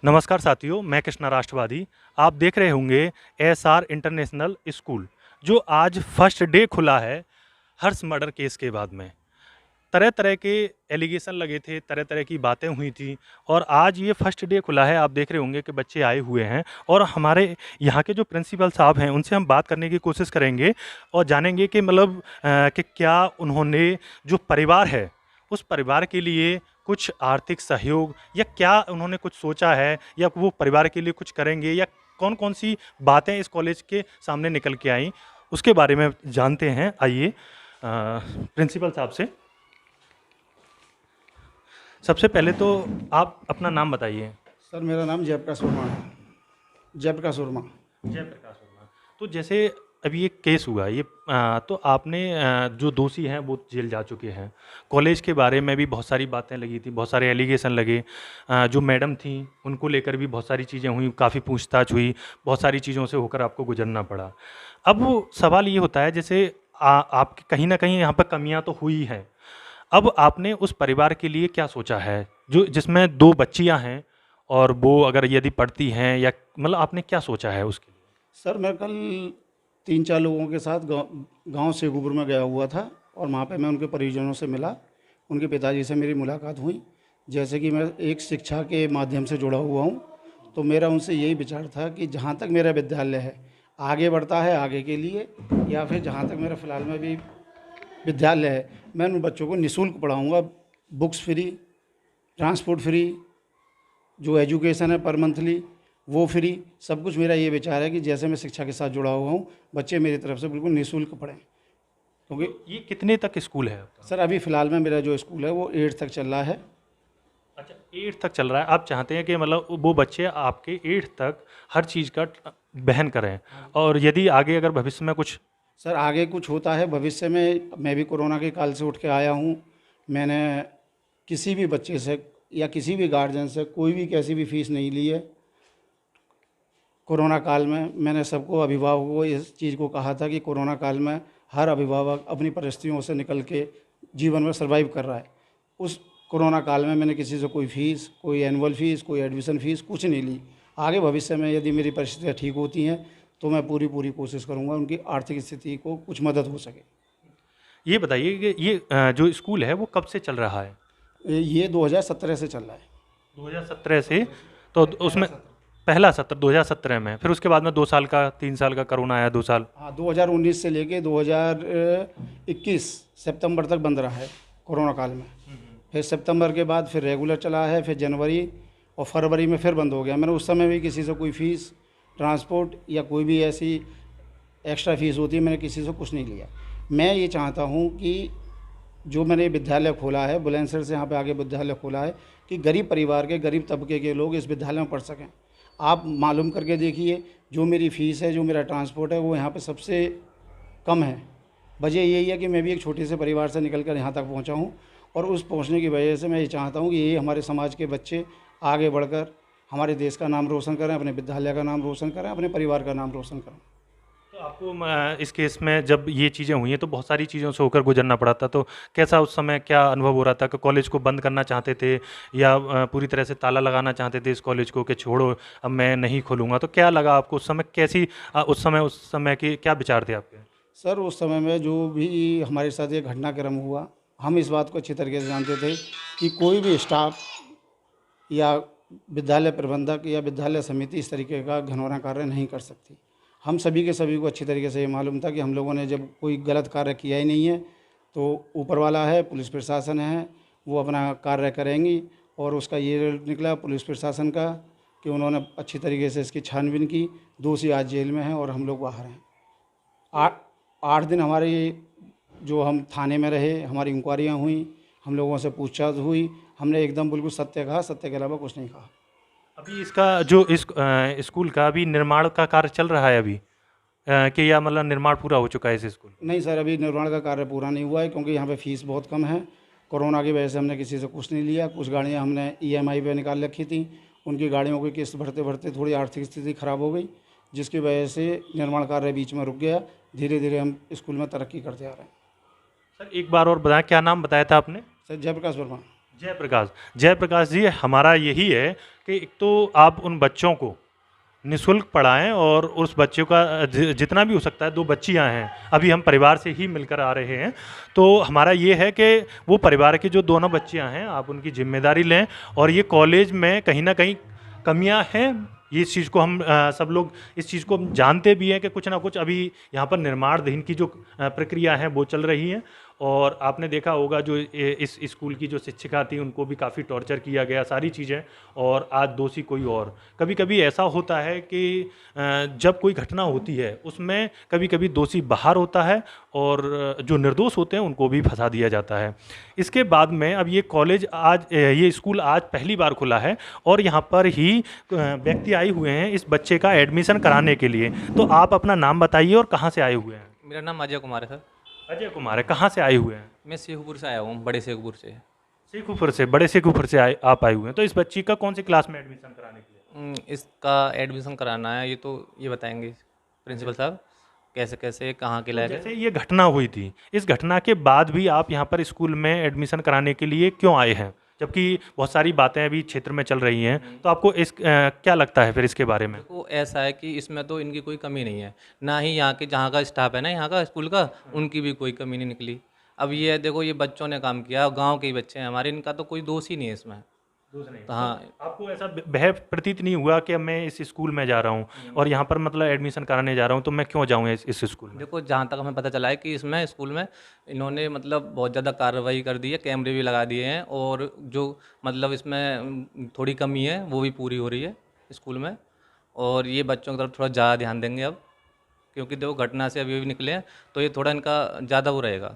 नमस्कार साथियों, मैं कृष्णा राष्ट्रवादी। आप देख रहे होंगे एसआर इंटरनेशनल स्कूल, जो आज फर्स्ट डे खुला है हर्ष मर्डर केस के बाद में। तरह-तरह के एलिगेशन लगे थे, तरह-तरह की बातें हुई थी और आज ये फर्स्ट डे खुला है। आप देख रहे होंगे कि बच्चे आए हुए हैं और हमारे यहाँ के जो प्रिंसिपल साहब हैं, उनसे हम बात करने की कोशिश करेंगे और जानेंगे कि कि क्या उन्होंने जो परिवार है, उस परिवार के लिए कुछ आर्थिक सहयोग या क्या उन्होंने कुछ सोचा है या वो परिवार के लिए कुछ करेंगे या कौन-कौन सी बातें इस कॉलेज के सामने निकल के आईं, उसके बारे में जानते हैं। आइए प्रिंसिपल साहब से। सबसे पहले तो आप अपना नाम बताइए। सर मेरा नाम जयप्रकाश वर्मा है। जयप्रकाश वर्मा। जयप्रकाश वर्मा। तो जैसे अभी ये केस हुआ ये तो आपने जो दोषी हैं वो जेल जा चुके हैं। कॉलेज के बारे में भी बहुत सारी बातें लगी थी, बहुत सारे एलिगेशन लगे। जो मैडम थी उनको लेकर भी बहुत सारी चीज़ें हुई, काफ़ी पूछताछ हुई, बहुत सारी चीज़ों से होकर आपको गुजरना पड़ा। अब वो सवाल ये होता है जैसे आपकी कहीं न कहीं यहाँ पर कमियाँ तो हुई हैं। अब आपने उस परिवार के लिए क्या सोचा है? जो जिसमें 2 बच्चियाँ हैं और वो अगर यदि पढ़ती हैं या मतलब आपने क्या सोचा है उसके लिए? सर मैं कल 3-4 लोगों के साथ गांव सेगूपुर में गया हुआ था और वहाँ पे मैं उनके परिजनों से मिला। उनके पिताजी से मेरी मुलाकात हुई। जैसे कि मैं एक शिक्षा के माध्यम से जुड़ा हुआ हूँ, तो मेरा उनसे यही विचार था कि जहाँ तक मेरा विद्यालय है आगे बढ़ता है आगे के लिए, या फिर जहाँ तक मेरा फ़िलहाल में भी विद्यालय है, मैं उन बच्चों को निःशुल्क पढ़ाऊँगा। बुक्स फ्री, ट्रांसपोर्ट फ्री, जो एजुकेशन है पर मंथली वो फ्री, सब कुछ। मेरा ये विचार है कि जैसे मैं शिक्षा के साथ जुड़ा हुआ हूँ, बच्चे मेरी तरफ से बिल्कुल निःशुल्क पढ़ें। क्योंकि ये कितने तक स्कूल है आपका? सर अभी फ़िलहाल में मेरा जो स्कूल है वो 8th तक चल रहा है। अच्छा 8th तक चल रहा है। आप चाहते हैं कि मतलब वो बच्चे आपके 8th तक हर चीज़ का वहन करें और यदि आगे अगर भविष्य में कुछ सर आगे कुछ होता है भविष्य में, मैं भी कोरोना के काल से उठ के आया हूँ। मैंने किसी भी बच्चे से या किसी भी गार्जियन से कोई भी कैसी भी फीस नहीं ली है। कोरोना काल में मैंने सबको, अभिभावकों को इस चीज़ को कहा था कि कोरोना काल में हर अभिभावक अपनी परिस्थितियों से निकल के जीवन में सर्वाइव कर रहा है। उस कोरोना काल में मैंने किसी से कोई फ़ीस, कोई एनुअल फ़ीस, कोई एडमिशन फ़ीस कुछ नहीं ली। आगे भविष्य में यदि मेरी परिस्थितियाँ ठीक होती हैं तो मैं पूरी कोशिश करूँगा उनकी आर्थिक स्थिति को कुछ मदद हो सके। ये बताइए कि ये जो स्कूल है वो कब से चल रहा है? ये 2017 से चल रहा है। 2017 से। तो उसमें पहला सत्र 2017 में, फिर उसके बाद में 2 साल का 3 साल का कोरोना आया 2 साल। हाँ, 2019 से लेके 2021 सितंबर तक बंद रहा है कोरोना काल में। फिर सितंबर के बाद फिर रेगुलर चला है, फिर जनवरी और फरवरी में फिर बंद हो गया। मैंने उस समय भी किसी से कोई फ़ीस, ट्रांसपोर्ट या कोई भी ऐसी एक्स्ट्रा फ़ीस होती है, मैंने किसी से कुछ नहीं लिया। मैं ये चाहता हूँ कि जो मैंने विद्यालय खोला है, बुलंदशहर से यहाँ पे आगे विद्यालय खोला है, कि गरीब परिवार के, गरीब तबके के लोग इस विद्यालय में पढ़ सकें। आप मालूम करके देखिए, जो मेरी फ़ीस है, जो मेरा ट्रांसपोर्ट है, वो यहाँ पे सबसे कम है। वजह यही है कि मैं भी एक छोटे से परिवार से निकल कर यहाँ तक पहुँचा हूँ और उस पहुँचने की वजह से मैं ये चाहता हूँ कि ये हमारे समाज के बच्चे आगे बढ़कर हमारे देश का नाम रोशन करें, अपने विद्यालय का नाम रोशन करें, अपने परिवार का नाम रोशन करें। तो आपको इस केस में जब ये चीज़ें हुई हैं तो बहुत सारी चीज़ों से होकर गुजरना पड़ा था, तो कैसा उस समय क्या अनुभव हो रहा था कि कॉलेज को बंद करना चाहते थे या पूरी तरह से ताला लगाना चाहते थे इस कॉलेज को कि छोड़ो अब मैं नहीं खोलूँगा? तो क्या लगा आपको उस समय? कैसी उस समय के क्या विचार थे आपके? सर उस समय में जो भी हमारे साथ ये घटनाक्रम हुआ, हम इस बात को अच्छी तरीके से जानते थे कि कोई भी स्टाफ या विद्यालय प्रबंधक या विद्यालय समिति इस तरीके का घिनौना कार्य नहीं कर सकती। हम सभी के सभी को अच्छी तरीके से ये मालूम था कि हम लोगों ने जब कोई गलत कार्य किया ही नहीं है, तो ऊपर वाला है, पुलिस प्रशासन है, वो अपना कार्य करेंगी। और उसका ये रिजल्ट निकला पुलिस प्रशासन का कि उन्होंने अच्छी तरीके से इसकी छानबीन की। दोषी आज जेल में हैं और हम लोग बाहर हैं। 8 दिन हमारे जो हम थाने में रहे, हमारी इंक्वायरियाँ हुई, हम लोगों से पूछताछ हुई, हमने एकदम बिल्कुल सत्य कहा, सत्य के अलावा कुछ नहीं कहा। अभी इसका जो इस स्कूल का अभी निर्माण का कार्य चल रहा है अभी कि या मतलब निर्माण पूरा हो चुका है इस स्कूल? नहीं सर, अभी निर्माण का कार्य पूरा नहीं हुआ है क्योंकि यहाँ पे फ़ीस बहुत कम है। कोरोना की वजह से हमने किसी से कुछ नहीं लिया। कुछ गाड़ियाँ हमने ईएमआई पे निकाल रखी थी, उनकी गाड़ियों की किस्त भरते भरते थोड़ी आर्थिक स्थिति ख़राब हो गई, जिसकी वजह से निर्माण कार्य बीच में रुक गया। धीरे धीरे हम स्कूल में तरक्की करते आ रहे हैं। सर एक बार और बताएं, क्या नाम बताया था आपने? सर जयप्रकाश वर्मा। जयप्रकाश, जयप्रकाश जी, हमारा यही है कि एक तो आप उन बच्चों को निःशुल्क पढ़ाएँ और उस बच्चों का जितना भी हो सकता है, 2 बच्चियाँ हैं, अभी हम परिवार से ही मिलकर आ रहे हैं, तो हमारा ये है कि वो परिवार की जो दोनों बच्चियाँ हैं, आप उनकी ज़िम्मेदारी लें और ये कॉलेज में कहीं न कहीं कमियाँ हैं, ये इस चीज़ को हम सब लोग इस चीज़ को हम जानते भी हैं कि कुछ ना कुछ अभी यहाँ पर निर्माणाधीन की जो प्रक्रिया है वो चल रही है। और आपने देखा होगा जो इस स्कूल की जो शिक्षिका थी उनको भी काफ़ी टॉर्चर किया गया, सारी चीज़ें, और आज दोषी कोई और। कभी कभी ऐसा होता है कि जब कोई घटना होती है उसमें कभी कभी दोषी बाहर होता है और जो निर्दोष होते हैं उनको भी फंसा दिया जाता है। इसके बाद में अब ये कॉलेज आज ये स्कूल आज पहली बार खुला है और यहाँ पर ही व्यक्ति आए हुए हैं इस बच्चे का एडमिशन कराने के लिए। तो आप अपना नाम बताइए और कहाँ से आए हुए हैं? मेरा नाम अजय कुमार है सर। अजय कुमार है, कहाँ से आए हुए हैं? मैं शेखपुर से आया हूँ, बड़े शेखपुर से। शेखुपुर से, बड़े शेखुपुर से आप आए हुए हैं। तो इस बच्ची का कौन सी क्लास में एडमिशन कराने के लिए? इसका एडमिशन कराना है, ये बताएंगे प्रिंसिपल साहब कैसे कैसे कहाँ के तो लायक है। जैसे ये घटना हुई थी, इस घटना के बाद भी आप यहाँ पर स्कूल में एडमिशन कराने के लिए क्यों आए हैं, जबकि बहुत सारी बातें अभी क्षेत्र में चल रही हैं? तो आपको क्या लगता है फिर इसके बारे में? देखो ऐसा है कि इसमें तो इनकी कोई कमी नहीं है, ना ही यहाँ के जहाँ का स्टाफ है ना यहाँ का स्कूल का, उनकी भी कोई कमी नहीं निकली। अब ये देखो ये बच्चों ने काम किया, गांव के ही बच्चे हैं हमारे, इनका तो कोई दोष ही नहीं है इसमें। दोष नहीं। तो तो हाँ, आपको ऐसा भय प्रतीत नहीं हुआ कि मैं इस स्कूल में जा रहा हूँ और यहाँ पर मतलब एडमिशन कराने जा रहा हूँ, तो मैं क्यों जाऊँ इस स्कूल में? देखो जहाँ तक हमें पता चला है कि इसमें स्कूल में इन्होंने मतलब बहुत ज़्यादा कार्रवाई कर दी है, कैमरे भी लगा दिए हैं, और जो मतलब इसमें थोड़ी कमी है वो भी पूरी हो रही है स्कूल में। और ये बच्चों की तरफ थोड़ा ज़्यादा ध्यान देंगे अब, क्योंकि देखो घटना से अभी अभी निकले हैं, तो ये थोड़ा इनका ज़्यादा वो रहेगा।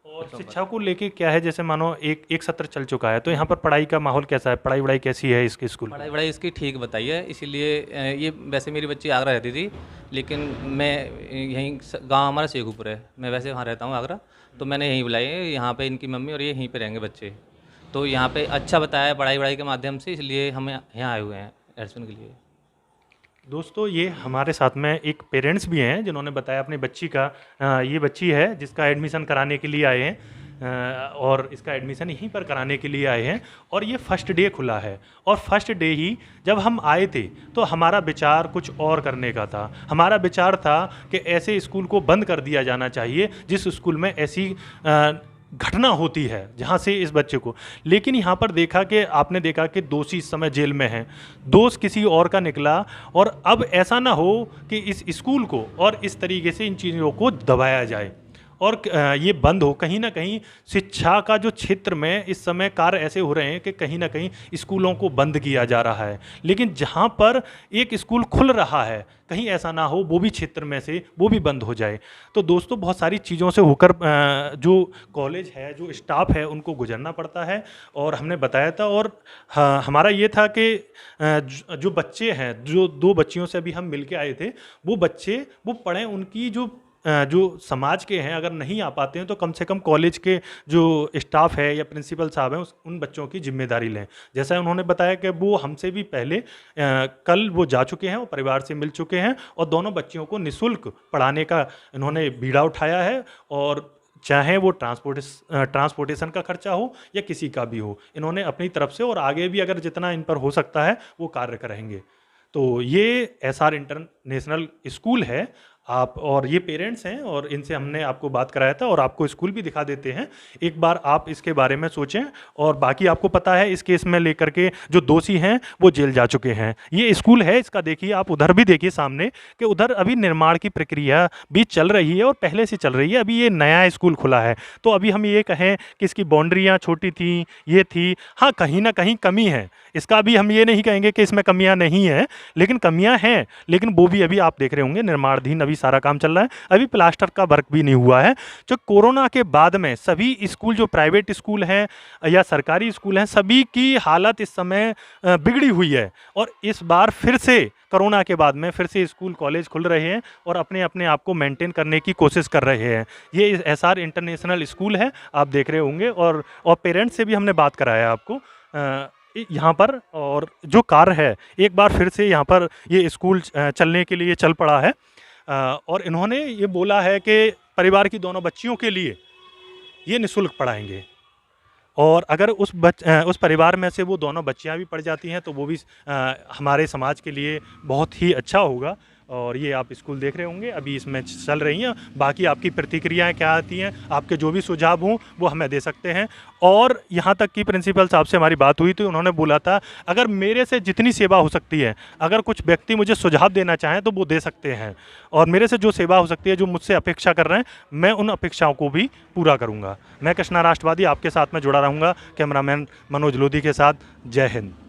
और शिक्षा को लेके क्या है, जैसे मानो एक एक सत्र चल चुका है, तो यहाँ पर पढ़ाई का माहौल कैसा है, पढ़ाई वढ़ाई कैसी है इसके स्कूल में? पढ़ाई वढ़ाई इसकी ठीक बताई है, इसीलिए ये वैसे मेरी बच्ची आगरा रहती थी, लेकिन मैं यहीं गांव हमारा शेखुपुर है, मैं वैसे वहाँ रहता हूँ आगरा, तो मैंने यहीं बुलाई है, यहाँ पे इनकी मम्मी और ये यहीं पे रहेंगे बच्चे। तो यहाँ पे अच्छा बताया है पढ़ाई वढ़ाई के माध्यम से, इसलिए हम यहाँ आए हुए हैं एडमिशन के लिए। दोस्तों, ये हमारे साथ में एक पेरेंट्स भी हैं जिन्होंने बताया अपनी बच्ची का ये बच्ची है जिसका एडमिशन कराने के लिए आए हैं, और इसका एडमिशन यहीं पर कराने के लिए आए हैं और ये फर्स्ट डे खुला है। और फर्स्ट डे ही जब हम आए थे तो हमारा विचार कुछ और करने का था। हमारा विचार था कि ऐसे स्कूल को बंद कर दिया जाना चाहिए जिस स्कूल में ऐसी घटना होती है जहाँ से इस बच्चे को, लेकिन यहाँ पर देखा कि आपने देखा कि दोषी इस समय जेल में हैं, दोष किसी और का निकला। और अब ऐसा ना हो कि इस स्कूल को और इस तरीके से इन चीज़ों को दबाया जाए और ये बंद हो। कहीं ना कहीं शिक्षा का जो क्षेत्र में इस समय कार्य ऐसे हो रहे हैं कि कहीं ना कहीं स्कूलों को बंद किया जा रहा है, लेकिन जहाँ पर एक स्कूल खुल रहा है कहीं ऐसा ना हो वो भी क्षेत्र में से वो भी बंद हो जाए। तो दोस्तों, बहुत सारी चीज़ों से होकर जो कॉलेज है, जो स्टाफ है, उनको गुजरना पड़ता है और हमने बताया था। और हमारा ये था कि जो बच्चे हैं, जो 2 बच्चियों से अभी हम मिल के आए थे, वो बच्चे वो पढ़ें, उनकी जो समाज के हैं अगर नहीं आ पाते हैं तो कम से कम कॉलेज के जो स्टाफ है या प्रिंसिपल साहब हैं उन बच्चों की जिम्मेदारी लें। जैसा उन्होंने बताया कि वो हमसे भी पहले कल वो जा चुके हैं, वो परिवार से मिल चुके हैं और दोनों बच्चियों को निःशुल्क पढ़ाने का इन्होंने बीड़ा उठाया है। और चाहे वो ट्रांसपोर्टेशन का खर्चा हो या किसी का भी हो, इन्होंने अपनी तरफ से और आगे भी अगर जितना इन पर हो सकता है वो कार्य करेंगे। तो ये एसआर इंटरनेशनल स्कूल है आप, और ये पेरेंट्स हैं और इनसे हमने आपको बात कराया था और आपको स्कूल भी दिखा देते हैं। एक बार आप इसके बारे में सोचें। और बाकी आपको पता है इस केस में लेकर के जो दोषी हैं वो जेल जा चुके हैं। ये स्कूल है, इसका देखिए आप, उधर भी देखिए सामने कि उधर अभी निर्माण की प्रक्रिया भी चल रही है और पहले से चल रही है। अभी ये नया स्कूल खुला है, तो अभी हम ये कहें कि इसकी बाउंड्रियाँ छोटी थी, ये थी, हाँ कहीं ना कहीं कमी है, इसका भी हम ये नहीं कहेंगे कि इसमें कमियां नहीं हैं, लेकिन कमियां हैं। लेकिन वो भी अभी आप देख रहे होंगे निर्माणाधीन अभी सारा काम चल रहा है, अभी प्लास्टर का वर्क भी नहीं हुआ है। जो कोरोना के बाद में सभी स्कूल, जो प्राइवेट स्कूल हैं या सरकारी स्कूल हैं, सभी की हालत इस समय बिगड़ी हुई है। और इस बार फिर से कोरोना के बाद में फिर से स्कूल कॉलेज खुल रहे हैं और अपने अपने आप को मेंटेन करने की कोशिश कर रहे हैं। ये एसआर इंटरनेशनल स्कूल है, आप देख रहे होंगे। और पेरेंट्स से भी हमने बात कराया आपको यहाँ पर, और जो कार्य है एक बार फिर से यहाँ पर ये स्कूल चलने के लिए चल पड़ा है। और इन्होंने ये बोला है कि परिवार की दोनों बच्चियों के लिए ये निःशुल्क पढ़ाएंगे। और अगर उस परिवार में से वो दोनों बच्चियां भी पढ़ जाती हैं तो वो भी हमारे समाज के लिए बहुत ही अच्छा होगा। और ये आप स्कूल देख रहे होंगे अभी इसमें चल रही हैं। बाकी आपकी प्रतिक्रियाएं क्या आती हैं, आपके जो भी सुझाव हों वो हमें दे सकते हैं। और यहाँ तक कि प्रिंसिपल साहब से हमारी बात हुई थी, उन्होंने बोला था अगर मेरे से जितनी सेवा हो सकती है, अगर कुछ व्यक्ति मुझे सुझाव देना चाहें तो वो दे सकते हैं, और मेरे से जो सेवा हो सकती है, जो मुझसे अपेक्षा कर रहे हैं, मैं उन अपेक्षाओं को भी पूरा करूँगा। मैं कृष्णा राष्ट्रवादी आपके साथ में जुड़ा रहूँगा, कैमरामैन मनोज लोधी के साथ। जय हिंद।